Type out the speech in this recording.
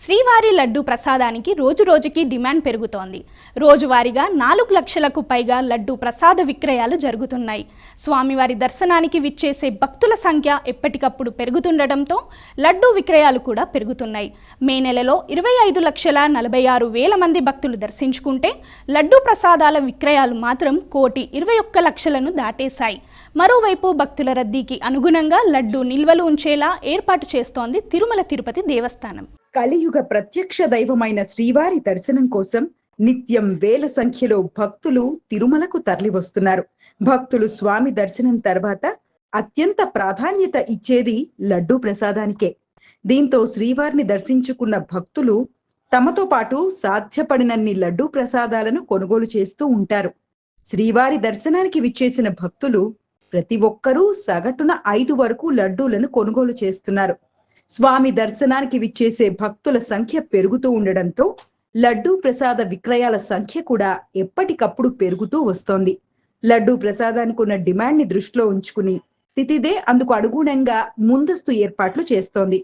శ్రీవారి లడ్డు ప్రసాదానికి రోజురోజుకి డిమాండ్ పెరుగుతోంది. రోజువారీగా 4 లక్షలకు పైగా లడ్డు ప్రసాద విక్రయాలు జరుగుతున్నాయి. స్వామివారి దర్శనానికి విచ్చేసే భక్తుల సంఖ్య ఎప్పటికప్పుడు పెరుగుతుండటంతో లడ్డు విక్రయాలు కూడా పెరుగుతున్నాయి. మే నెలలో 25,46,000 మంది భక్తులు దర్శించుకుంటే లడ్డు ప్రసాదాల విక్రయాలు మాత్రం 1,21,00,000ను దాటేశాయి. మరోవైపు భక్తుల రద్దీకి అనుగుణంగా లడ్డు నిల్వలు ఉంచేలా ఏర్పాటు చేస్తోంది తిరుమల తిరుపతి దేవస్థానం. కలియుగ ప్రత్యక్ష దైవమైన శ్రీవారి దర్శనం కోసం నిత్యం వేల సంఖ్యలో భక్తులు తిరుమలకు తరలివస్తున్నారు. భక్తులు స్వామి దర్శనం తర్వాత అత్యంత ప్రాధాన్యత ఇచ్చేది లడ్డూ ప్రసాదానికే. దీంతో శ్రీవారిని దర్శించుకున్న భక్తులు తమతో పాటు సాధ్యపడినన్ని లడ్డూ ప్రసాదాలను కొనుగోలు చేస్తూ ఉంటారు. శ్రీవారి దర్శనానికి విచ్చేసిన భక్తులు ప్రతి ఒక్కరూ సగటున 5 వరకు లడ్డూలను కొనుగోలు చేస్తున్నారు. స్వామి దర్శనానికి విచ్చేసే భక్తుల సంఖ్య పెరుగుతూ ఉండడంతో లడ్డూ ప్రసాద విక్రయాల సంఖ్య కూడా ఎప్పటికప్పుడు పెరుగుతూ వస్తోంది. లడ్డూ ప్రసాదానికి ఉన్న డిమాండ్ ని దృష్టిలో ఉంచుకుని తితిదే అందుకు అనుగుణంగా ముందస్తు ఏర్పాట్లు చేస్తోంది.